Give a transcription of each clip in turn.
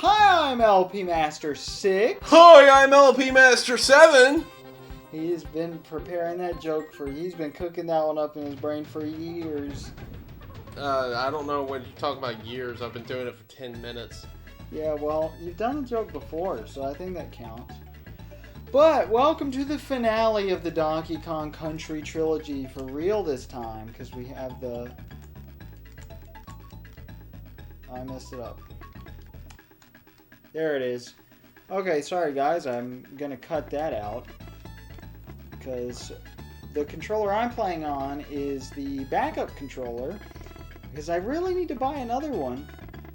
Hi, I'm LP Master 6. Hi, I'm LP Master 7. He's been preparing that joke he's been cooking that one up in his brain for years. I don't know when you talk about years. I've been doing it for 10 minutes. Yeah, well, you've done a joke before, so I think that counts. But welcome to the finale of the Donkey Kong Country trilogy for real this time, because we have the... I messed it up. There it is. Okay, sorry guys, I'm gonna cut that out, because the controller I'm playing on is the backup controller, because I really need to buy another one,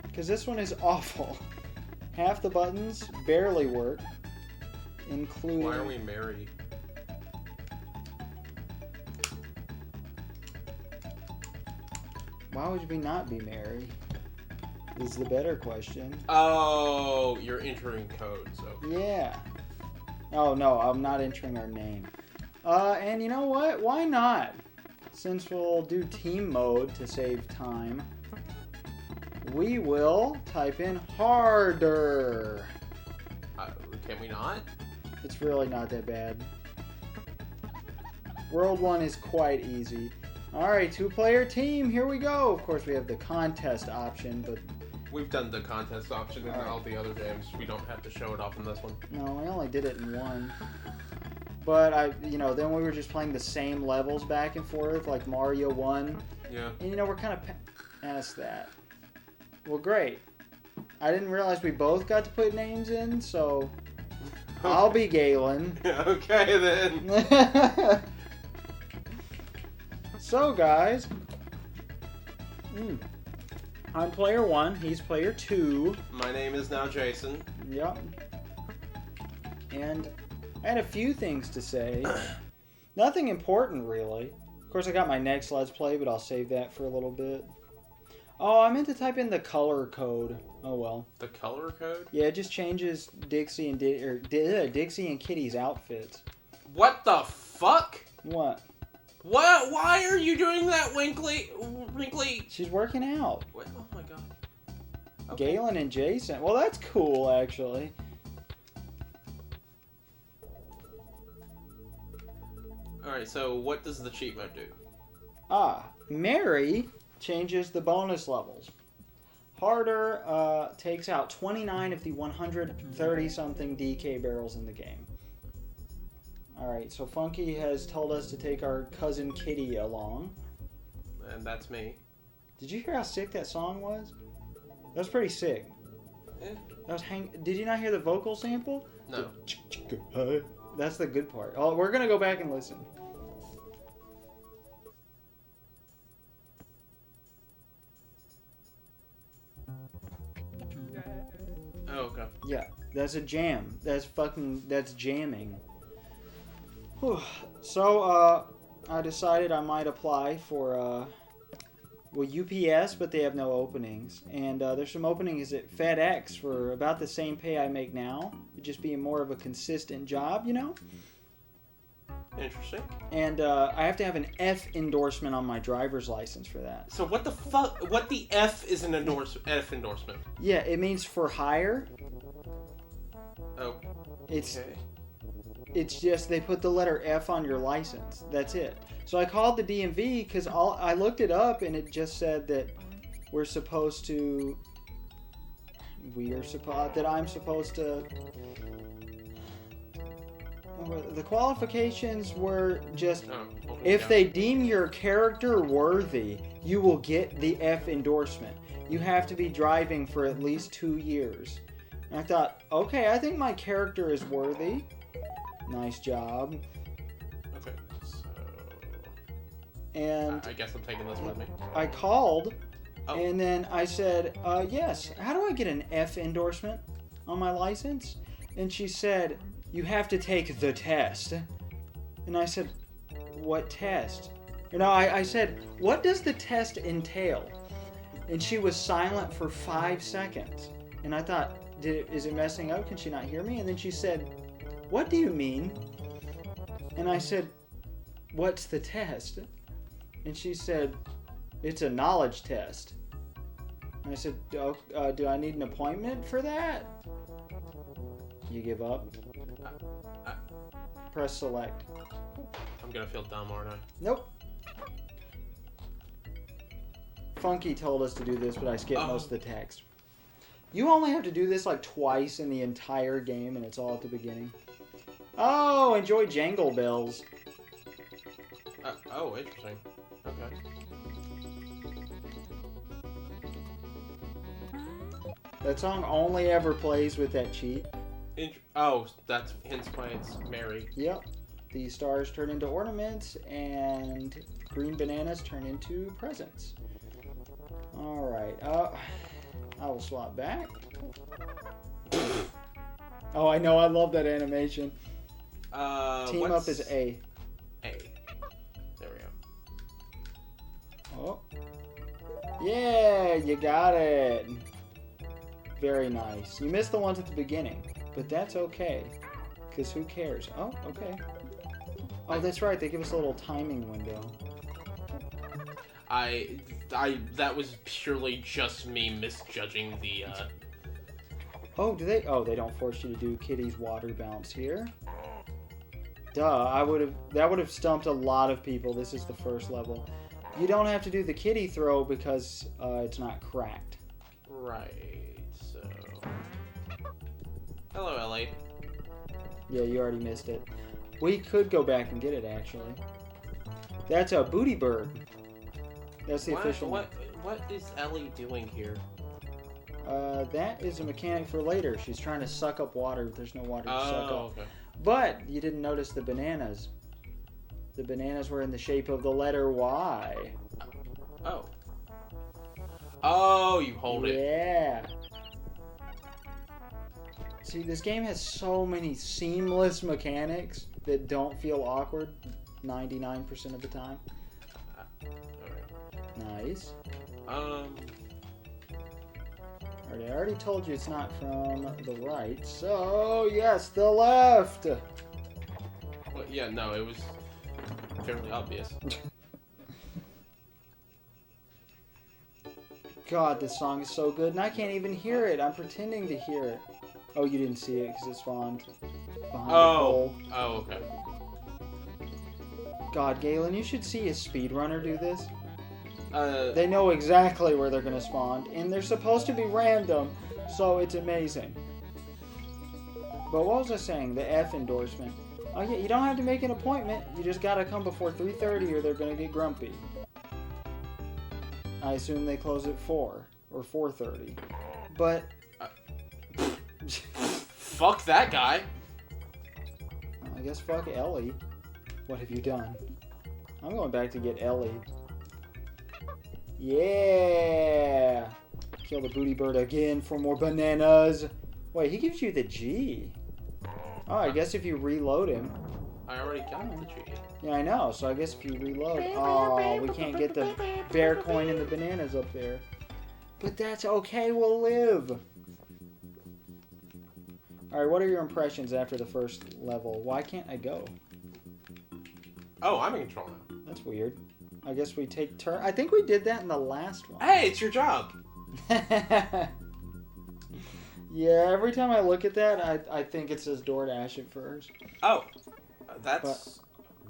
because this one is awful. Half the buttons barely work, including... Why are we married? Why would we not be married? Is the better question. Oh, you're entering code, so... Yeah. Oh, no, I'm not entering our name. And you know what? Why not? Since we'll do team mode to save time, we will type in harder. Can we not? It's really not that bad. World 1 is quite easy. Alright, 2-player team, here we go. Of course, we have the contest option, but... We've done the contest option in all the other games. We don't have to show it off in this one. No, I only did it in one. But then we were just playing the same levels back and forth, like Mario 1. Yeah. And we're kind of past that. Well, great. I didn't realize we both got to put names in, so I'll be Galen. Okay, then. So, guys, I'm player 1. He's player 2. My name is now Jason. Yep. And I had a few things to say. Nothing important, really. Of course, I got my next Let's Play, but I'll save that for a little bit. Oh, I meant to type in the color code. Oh, well. The color code? Yeah, it just changes Dixie and Dixie and Kitty's outfits. What the fuck? What? What? Why are you doing that, Wrinkly? She's working out. What? Oh my god. Okay. Galen and Jason. Well, that's cool, actually. Alright, so what does the cheat mode do? Mary changes the bonus levels. Harder takes out 29 of the 130-something DK barrels in the game. Alright, so Funky has told us to take our cousin Kitty along. And that's me. Did you hear how sick that song was? That was pretty sick. Yeah. Did you not hear the vocal sample? No. That's the good part. Oh, we're gonna go back and listen. Oh, okay. Yeah, that's a jam. That's jamming. Whew. So, I decided I might apply for, UPS, but they have no openings. And there's some openings at FedEx for about the same pay I make now. It'd just be more of a consistent job, Interesting. And I have to have an F endorsement on my driver's license for that. So what the fuck? What the F is an F endorsement? Yeah, it means for hire. Oh. It's just they put the letter F on your license. That's it. So I called the DMV because I looked it up and it just said that I'm supposed to. The qualifications were just if they deem your character worthy, you will get the F endorsement. You have to be driving for at least 2 years. And I thought, okay, I think my character is worthy. Nice job. Okay, so... And... I guess I'm taking this with me. I called, and then I said, yes, how do I get an F endorsement on my license? And she said, you have to take the test. And I said, what test? I said, what does the test entail? And she was silent for 5 seconds. And I thought, is it messing up? Can she not hear me? And then she said, what do you mean? And I said, what's the test? And she said, it's a knowledge test. And I said, do I need an appointment for that? You give up. Press select. I'm gonna feel dumb, aren't I? Nope. Funky told us to do this, but I skipped most of the text. You only have to do this like twice in the entire game, and it's all at the beginning. Oh, enjoy Jangle Bells. Oh, interesting. Okay. That song only ever plays with that cheat. Oh, that's hence why it's Mary. Yep. The stars turn into ornaments, and green bananas turn into presents. Alright. I will swap back. Oh, I know. I love that animation. Team up is A. A. There we go. Oh. Yeah, you got it. Very nice. You missed the ones at the beginning, but that's okay. Because who cares? Oh, okay. Oh, that's right. They give us a little timing window. That was purely just me misjudging the, Oh, do they? Oh, they don't force you to do Kitty's water bounce here. Duh, that would have stumped a lot of people. This is the first level. You don't have to do the kitty throw because it's not cracked. Right, so... Hello, Ellie. Yeah, you already missed it. We could go back and get it, actually. That's a booty bird. That's the official one. What is Ellie doing here? That is a mechanic for later. She's trying to suck up water. There's no water to suck up. Okay. But you didn't notice the bananas. The bananas were in the shape of the letter Y. Oh. Oh, you hold it. Yeah. See, this game has so many seamless mechanics that don't feel awkward 99% of the time. Nice. I already told you it's not from the right, so yes, the left. Well, yeah, no, it was fairly obvious. God, this song is so good, and I can't even hear it. I'm pretending to hear it. Oh, you didn't see it because it spawned behind the pole. Oh, okay. God, Galen, you should see a speedrunner do this. They know exactly where they're going to spawn, and they're supposed to be random, so it's amazing. But what was I saying? The F endorsement. Oh yeah, you don't have to make an appointment. You just got to come before 3:30 or they're going to get grumpy. I assume they close at 4 or 4:30. But... fuck that guy. I guess fuck Ellie. What have you done? I'm going back to get Ellie. Yeah! Kill the booty bird again for more bananas. Wait, he gives you the G. Oh, I guess if you reload him. I already got the G. Yeah, I know. So I guess if you reload. Oh, we can't get the bear coin and the bananas up there. But that's okay. We'll live. Alright, what are your impressions after the first level? Why can't I go? Oh, I'm in control now. That's weird. I guess we take turn. I think we did that in the last one. Hey, it's your job. Yeah, every time I look at that, I think it says DoorDash at first. Oh, that's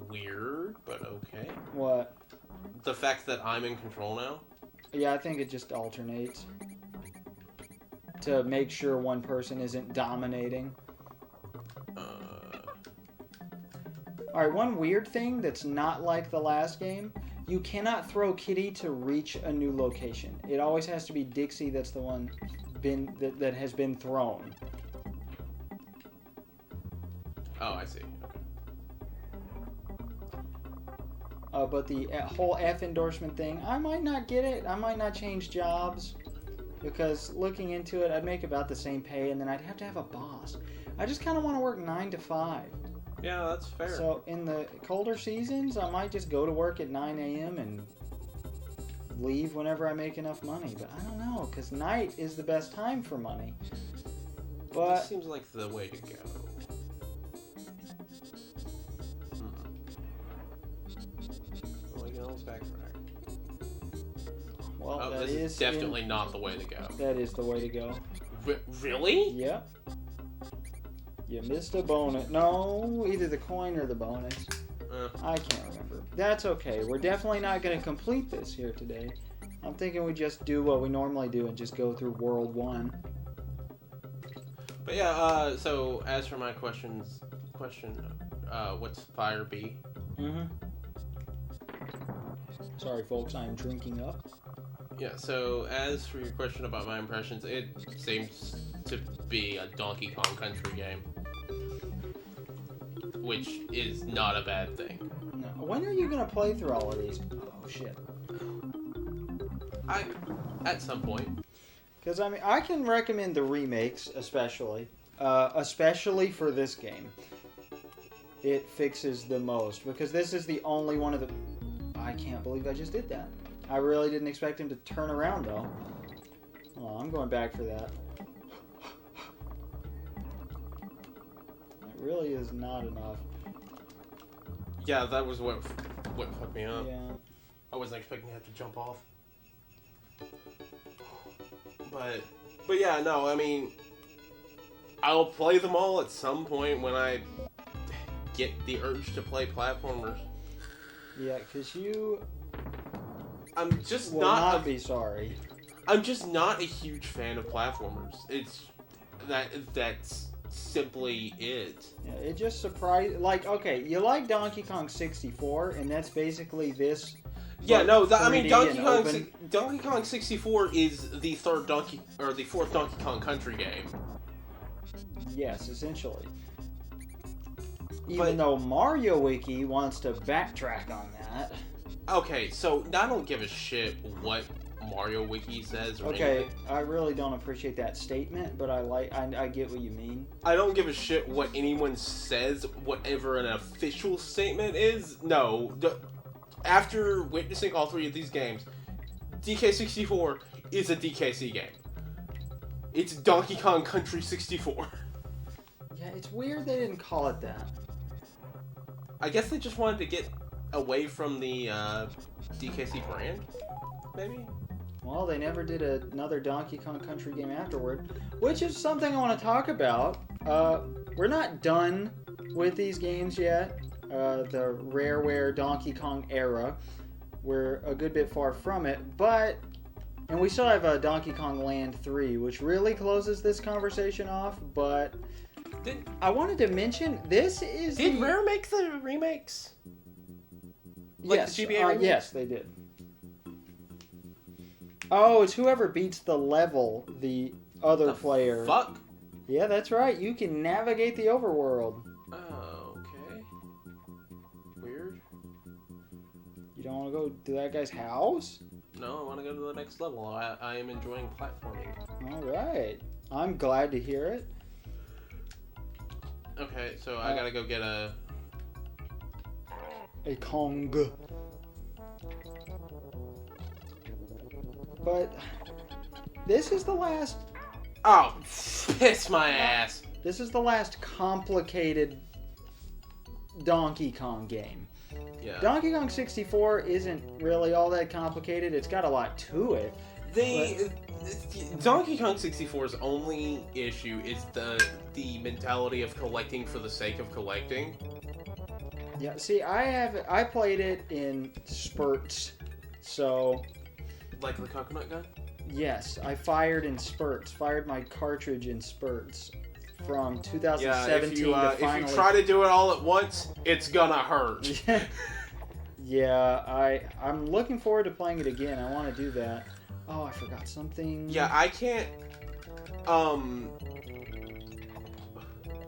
weird, but okay. What? The fact that I'm in control now? Yeah, I think it just alternates. To make sure one person isn't dominating. Alright, one weird thing that's not like the last game. You cannot throw Kitty to reach a new location. It always has to be Dixie that's the one that has been thrown. Oh, I see. Okay. But the whole F endorsement thing, I might not get it. I might not change jobs. Because looking into it, I'd make about the same pay, and then I'd have to have a boss. I just kind of want to work 9 to 5. Yeah, that's fair. So in the colder seasons, I might just go to work at 9 a.m. and leave whenever I make enough money. But I don't know, because night is the best time for money. But this seems like the way to go. Well, this is definitely not the way to go. That is the way to go. Really? Yeah. You missed a bonus. No, either the coin or the bonus. I can't remember. That's okay. We're definitely not going to complete this here today. I'm thinking we just do what we normally do and just go through World 1. But yeah, so as for my question, what's Fire B? Sorry, folks, I'm drinking up. Yeah, so as for your question about my impressions, it seems to be a Donkey Kong Country game. Which is not a bad thing. No. When are you going to play through all of these? Oh, shit. At some point. Because, I mean, I can recommend the remakes, especially. Especially for this game. It fixes the most. Because this is the only one of the... I can't believe I just did that. I really didn't expect him to turn around, though. Oh, I'm going back for that. It really is not enough. Yeah, that was what fucked me up. Yeah. I wasn't expecting to have to jump off. But yeah, no, I mean, I'll play them all at some point when I get the urge to play platformers. Yeah, because you... I'm just will not be sorry. I'm just not a huge fan of platformers. It's that's simply it. Yeah, it just surprised. Like, okay, you like Donkey Kong 64, and that's basically this. Yeah, no, I mean Donkey Kong 64 is the fourth Donkey Kong Country game. Yes, essentially. Even though Mario Wiki wants to backtrack on that. Okay, so I don't give a shit what Mario Wiki says or okay, anything. I really don't appreciate that statement, but I get what you mean. I don't give a shit what anyone says, whatever an official statement is. No, after witnessing all three of these games, DK64 is a DKC game. It's Donkey Kong Country 64. Yeah, it's weird they didn't call it that. I guess they just wanted to get away from the DKC brand, maybe? Well, they never did another Donkey Kong Country game afterward, which is something I want to talk about. We're not done with these games yet. The Rareware Donkey Kong era. We're a good bit far from it, and we still have Donkey Kong Land 3, which really closes this conversation off, but I wanted to mention, this is Did Rare make the remakes? Like yes, the GBA remakes? Yes, they did. Oh, it's whoever beats the level, the other player. Fuck? Yeah, that's right. You can navigate the overworld. Oh, okay. Weird. You don't want to go to that guy's house? No, I want to go to the next level. I am enjoying platforming. All right. I'm glad to hear it. Okay, so I gotta go get a Kong. But this is the last... Oh, piss my ass. This is the last complicated Donkey Kong game. Yeah. Donkey Kong 64 isn't really all that complicated. It's got a lot to it. Donkey Kong 64's only issue is the mentality of collecting for the sake of collecting. Yeah, see, I played it in spurts, so... Like the coconut gun? Yes, I fired my cartridge in spurts from 2017 to finally... If you try to do it all at once, it's gonna hurt. Yeah, I'm looking forward to playing it again. I want to do that. Oh, I forgot something. Yeah, I can't...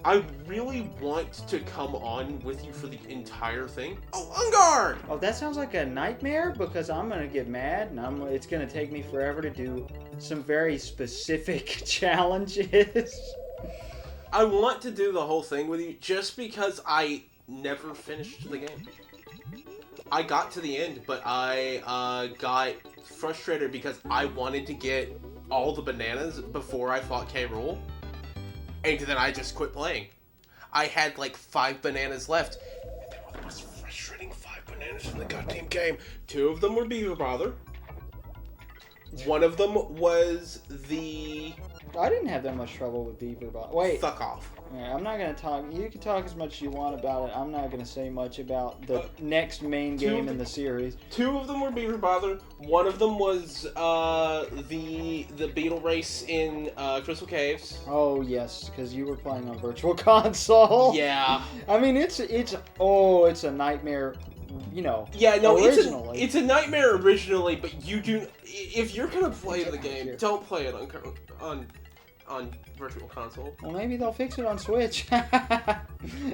I really want to come on with you for the entire thing. Oh, Unguard! Oh, that sounds like a nightmare, because I'm going to get mad, and it's going to take me forever to do some very specific challenges. I want to do the whole thing with you just because I never finished the game. I got to the end, but I got frustrated because I wanted to get all the bananas before I fought K. Rool. And then I just quit playing. I had like 5 bananas left. And they were the most frustrating 5 bananas in the goddamn game. 2 of them were Beaver Brother. One of them was the... I didn't have that much trouble with Beaver Bottom. Wait. Fuck off. Yeah, I'm not going to talk. You can talk as much as you want about it. I'm not going to say much about the next main game in the series. 2 of them were Beaver Bother. One of them was the Beetle Race in Crystal Caves. Oh, yes, because you were playing on Virtual Console. Yeah. I mean, it's a nightmare, you know. Yeah, no, originally. it's a nightmare originally, but you do... If you're going to play the game, don't play it on Virtual Console. Well, maybe they'll fix it on Switch.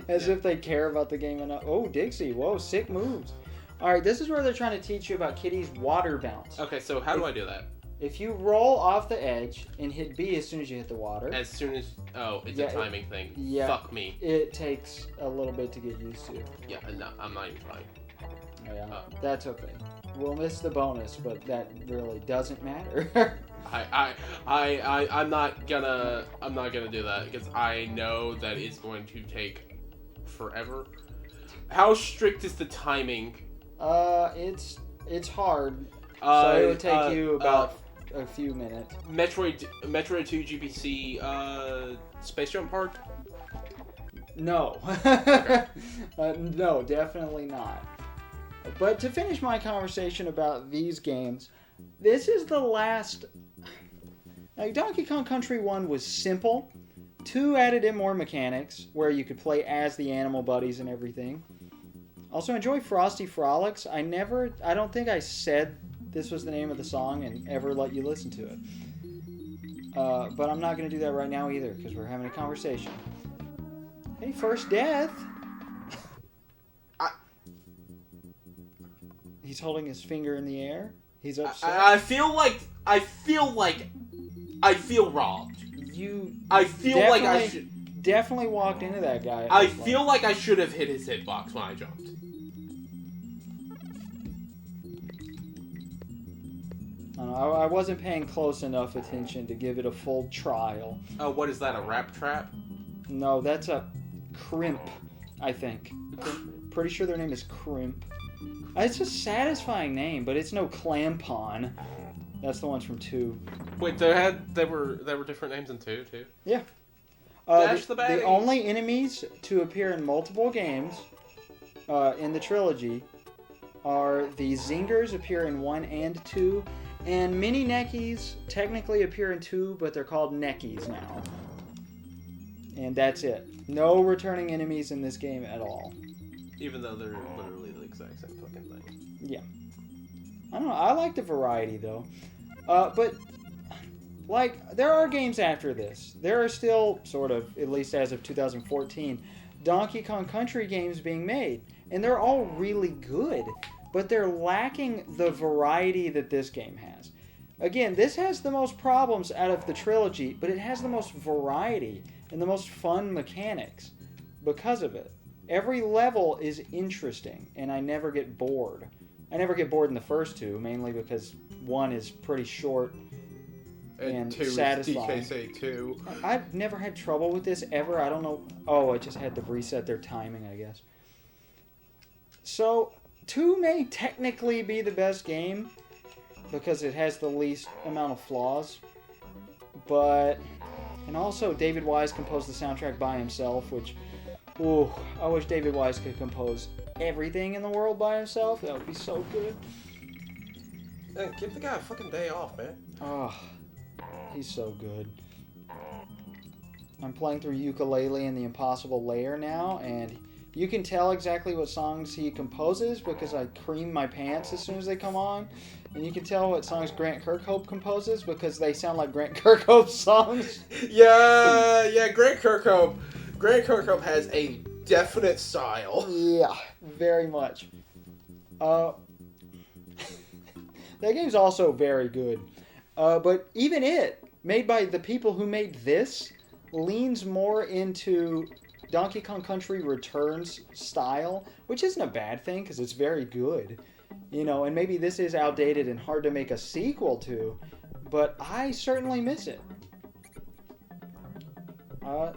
As if they care about the game enough. Oh, Dixie. Whoa, sick moves. Alright, this is where they're trying to teach you about Kitty's water bounce. Okay, so how do I do that? If you roll off the edge and hit B as soon as you hit the water. As soon as... Oh, it's a timing thing. Yeah. Fuck me. It takes a little bit to get used to. Yeah, no, I'm not even trying. Oh, yeah. That's okay. We'll miss the bonus, but that really doesn't matter. I'm not gonna do that because I know that it's going to take forever. How strict is the timing? It's hard. So it would take you about a few minutes. Metroid 2 GPC Space Jump Park? No. Okay. No, definitely not. But to finish my conversation about these games, this is the last... Like, Donkey Kong Country 1 was simple. 2 added in more mechanics, where you could play as the animal buddies and everything. Also, enjoy Frosty Frolics. I don't think I said this was the name of the song and ever let you listen to it. But I'm not going to do that right now either, because we're having a conversation. Hey, First Death! He's holding his finger in the air. He's upset. I feel robbed. I feel like I should... Definitely walked into that guy. I feel like I should have hit his hitbox when I jumped. I wasn't paying close enough attention to give it a full trial. Oh, what is that, a rap trap? No, that's a Crimp, I think. Pretty sure their name is Crimp. It's a satisfying name, but it's no Clampon. That's the ones from 2. Wait, there were different names in 2 too? Yeah. The only enemies to appear in multiple games in the trilogy are the Zingers appear in 1 and 2, and Mini Neckies technically appear in 2, but they're called Neckies now. And that's it. No returning enemies in this game at all. Even though they're literally the exact same fucking thing. Yeah. I don't know. I like the variety, though. But, like, there are games after this. There are still, sort of, at least as of 2014, Donkey Kong Country games being made. And they're all really good. But they're lacking the variety that this game has. Again, this has the most problems out of the trilogy, but it has the most variety and the most fun mechanics because of it. Every level is interesting, and I never get bored. I never get bored in the first 2, mainly because 1 is pretty short and 2 satisfying. is DKC 2. I've never had trouble with this ever. I don't know. Oh, I just had to reset their timing, I guess. So, 2 may technically be the best game because it has the least amount of flaws. But, and also David Wise composed the soundtrack by himself, which... Ooh, I wish David Wise could compose everything in the world by himself. That would be so good. Hey, give the guy a fucking day off, man. Oh, he's so good. I'm playing through Ukulele in the Impossible Layer now, and you can tell exactly what songs he composes because I cream my pants as soon as they come on. And you can tell what songs Grant Kirkhope composes because they sound like Grant Kirkhope's songs. Yeah, Grant Kirkhope. Grant Kirkhope has a definite style. Yeah, very much. That game's also very good. But even it, made by the people who made this, leans more into Donkey Kong Country Returns style, which isn't a bad thing because it's very good. You know, and maybe this is outdated and hard to make a sequel to, but I certainly miss it. I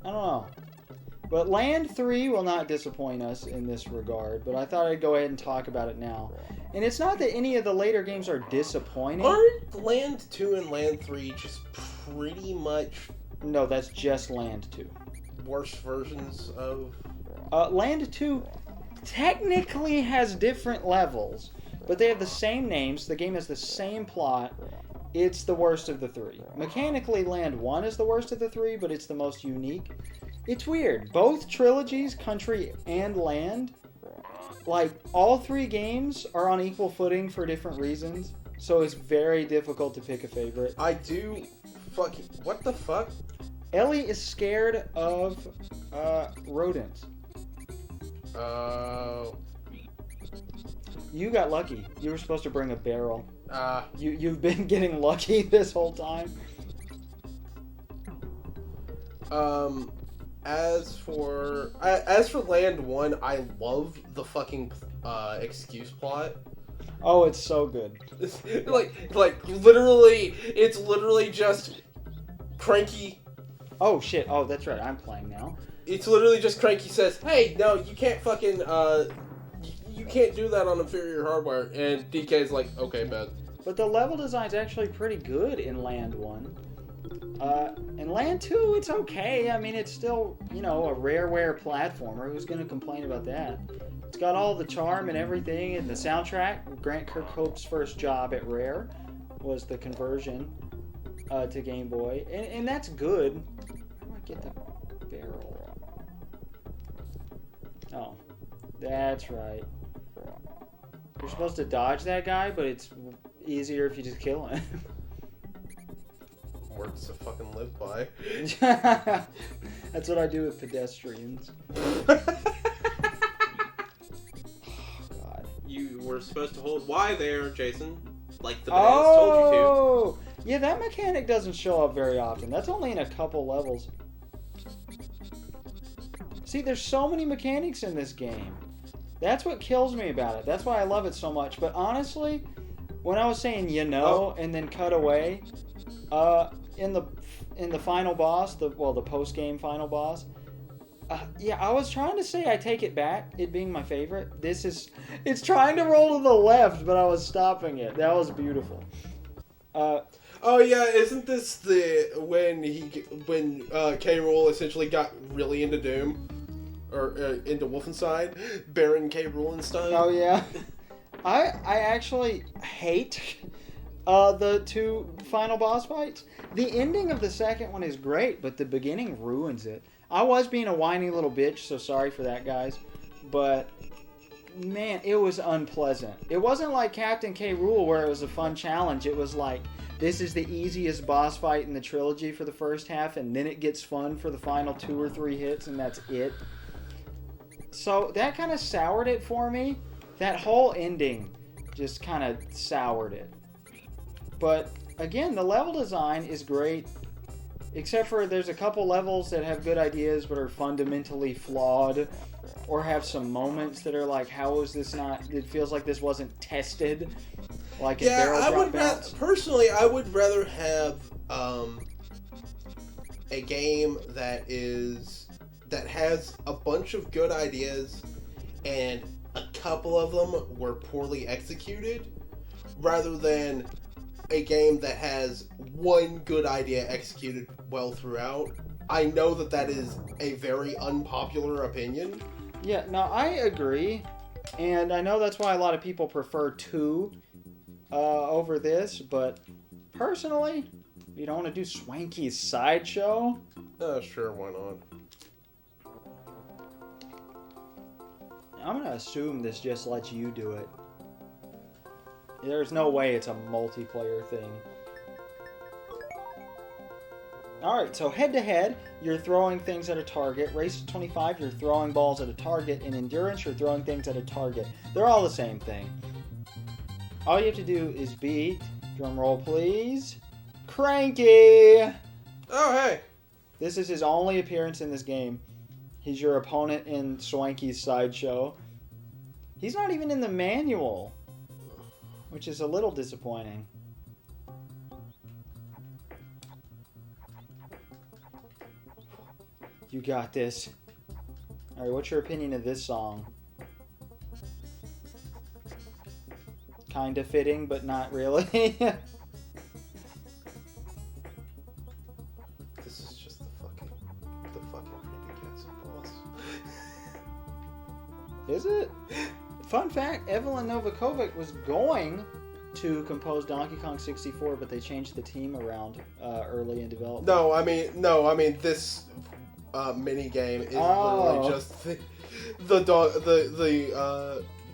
don't know. But Land 3 will not disappoint us in this regard, but I thought I'd go ahead and talk about it now. And it's not that any of the later games are disappointing. Aren't Land 2 and Land 3 just pretty much... No, that's just Land 2. Worse versions of... Land 2 technically has different levels, but they have the same names. The game has the same plot. It's the worst of the three. Mechanically, Land 1 is the worst of the three, but it's the most unique. It's weird. Both trilogies, Country and Land, like, all three games are on equal footing for different reasons, so it's very difficult to pick a favorite. I do fucking... What the fuck? Ellie is scared of rodents. You got lucky. You were supposed to bring a barrel. You've been getting lucky this whole time. As for Land 1, I love the fucking excuse plot. Oh, it's so good. like literally, it's literally just Cranky. Oh shit! Oh, that's right. I'm playing now. It's literally just Cranky says, "Hey, no, you can't fucking you can't do that on inferior hardware." And DK's like, "Okay, bad." But the level design's actually pretty good in Land 1. In Land 2, it's okay. I mean, it's still, you know, a rareware platformer. Who's going to complain about that? It's got all the charm and everything, and the soundtrack. Grant Kirkhope's first job at Rare was the conversion to Game Boy, and that's good. How do I get the barrel? Oh, that's right. You're supposed to dodge that guy, but it's easier if you just kill him. Words to fucking live by. That's what I do with pedestrians. God. You were supposed to hold Y there, Jason. Like the bands told you to. Oh! Yeah, that mechanic doesn't show up very often. That's only in a couple levels. See, there's so many mechanics in this game. That's what kills me about it. That's why I love it so much. But honestly, when I was saying and then cut away, in the final boss, the post-game final boss, I was trying to say I take it back, it being my favorite. It's trying to roll to the left, but I was stopping it. That was beautiful. Oh yeah, isn't this when K. Rool essentially got really into Doom? Or into Wolfenstein? Baron K. Roolenstein? Oh yeah. I actually hate the two final boss fights. The ending of the second one is great, but the beginning ruins it. I was being a whiny little bitch, so sorry for that, guys. But, man, it was unpleasant. It wasn't like Captain K. Rool where it was a fun challenge. It was like, this is the easiest boss fight in the trilogy for the first half, and then it gets fun for the final 2 or 3 hits, and that's it. So that kind of soured it for me. That whole ending just kind of soured it. But again, the level design is great, except for there's a couple levels that have good ideas but are fundamentally flawed, or have some moments that are like, how is this not? It feels like this wasn't tested. Like personally, I would rather have a game that has a bunch of good ideas and a couple of them were poorly executed, rather than a game that has one good idea executed well throughout. I know that is a very unpopular opinion. Yeah, no, I agree. And I know that's why a lot of people prefer 2 over this, but personally, you don't want to do Swanky's Sideshow? Sure, why not? I'm going to assume this just lets you do it. There's no way it's a multiplayer thing. Alright, so head-to-head, you're throwing things at a target. Race to 25, you're throwing balls at a target. In Endurance, you're throwing things at a target. They're all the same thing. All you have to do is beat, drum roll please, Cranky! Oh, hey! This is his only appearance in this game. He's your opponent in Swanky's Sideshow. He's not even in the manual, which is a little disappointing. You got this. Alright, what's your opinion of this song? kind of fitting, but not really. This is just the fucking creepy boss. Is it? Fun fact, Evelyn Novakovic was going to compose Donkey Kong 64, but they changed the team around early in development. No, I mean this mini game is literally just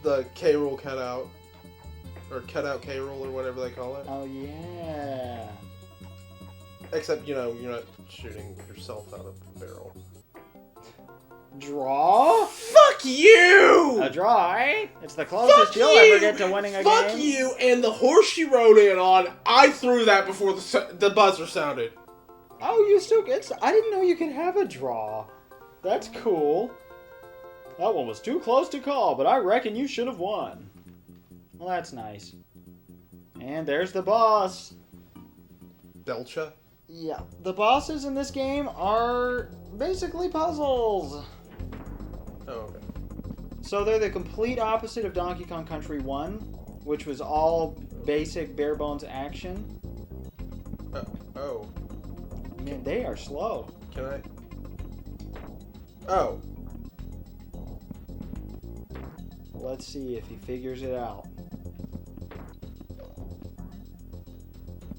the K roll cutout or cutout K roll or whatever they call it. Oh yeah. Except you're not shooting yourself out of the barrel. Draw? Fuck you! A draw, eh? It's the closest you'll ever get to winning a game. Fuck you and the horse you rode in on. I threw that before the buzzer sounded. Oh, you still get... I didn't know you could have a draw. That's cool. That one was too close to call, but I reckon you should have won. Well, that's nice. And there's the boss. Belcha? Yeah. The bosses in this game are basically puzzles. Oh, okay. So they're the complete opposite of Donkey Kong Country 1, which was all basic bare bones action. Oh. Man, they are slow. Can I? Oh. Let's see if he figures it out.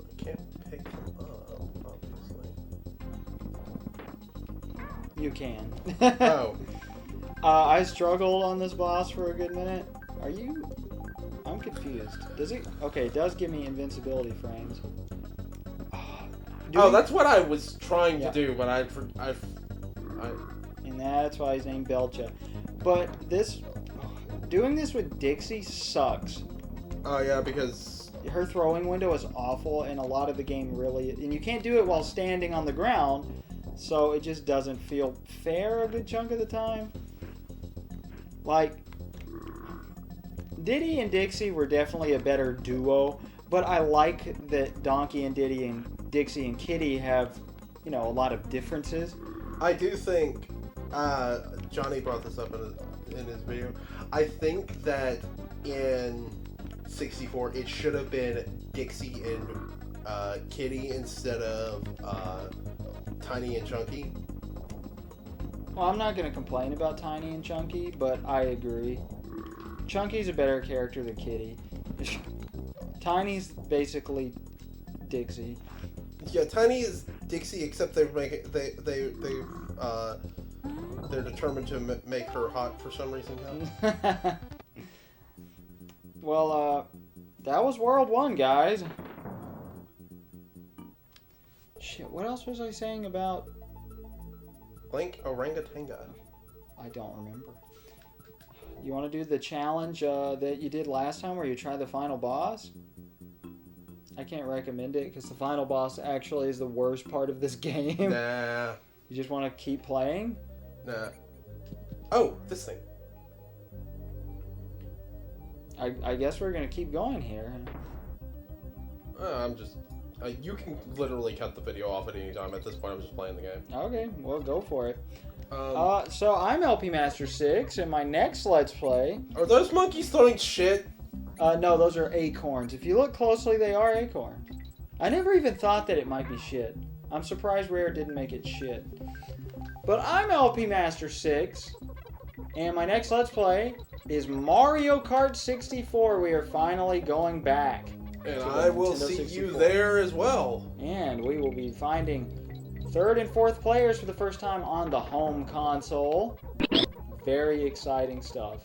I can't pick them up, obviously. You can. Oh. I struggled on this boss for a good minute. Are you... I'm confused. Does it... Okay, it does give me invincibility frames. That's what I was trying to do, but I... And that's why he's named Belcha. But this... Doing this with Dixie sucks. Oh, yeah, because... Her throwing window is awful, and a lot of the game really... And you can't do it while standing on the ground, so it just doesn't feel fair a good chunk of the time. Like, Diddy and Dixie were definitely a better duo, but I like that Donkey and Diddy and Dixie and Kitty have, a lot of differences. I do think, Johnny brought this up in his video, I think that in 64 it should have been Dixie and Kitty instead of Tiny and Chunky. Well, I'm not going to complain about Tiny and Chunky, but I agree. Chunky's a better character than Kitty. Tiny's basically Dixie. Yeah, Tiny is Dixie, except they're determined to make her hot for some reason now. Well, that was World 1, guys. Shit, what else was I saying about... Link Orangatanga. I don't remember. You want to do the challenge that you did last time where you try the final boss? I can't recommend it because the final boss actually is the worst part of this game. Nah. You just want to keep playing? Nah. Oh, this thing. I guess we're going to keep going here. I'm just... you can literally cut the video off at any time. At this point, I'm just playing the game. Okay, well, go for it. So I'm LP Master 6, and my next Let's Play... Are those monkeys throwing shit? No, those are acorns. If you look closely, they are acorns. I never even thought that it might be shit. I'm surprised Rare didn't make it shit. But I'm LP Master 6, and my next Let's Play is Mario Kart 64. We are finally going back. And I will Nintendo see 64. you there as well. And we will be finding third and fourth players for the first time on the home console. Very exciting stuff.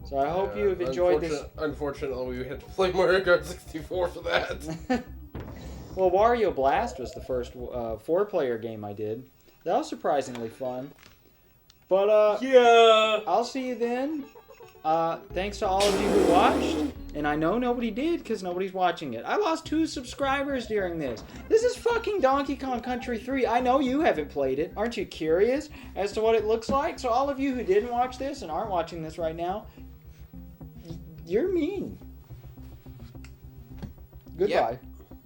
So I hope you have enjoyed this. Unfortunately, we had to play Mario Kart 64 for that. Well, Wario Blast was the first four-player game I did. That was surprisingly fun. But, yeah. I'll see you then. Thanks to all of you who watched. And I know nobody did because nobody's watching it. I lost 2 subscribers during this. This is fucking Donkey Kong Country 3. I know you haven't played it. Aren't you curious as to what it looks like? So all of you who didn't watch this and aren't watching this right now, you're mean. Goodbye. Yep.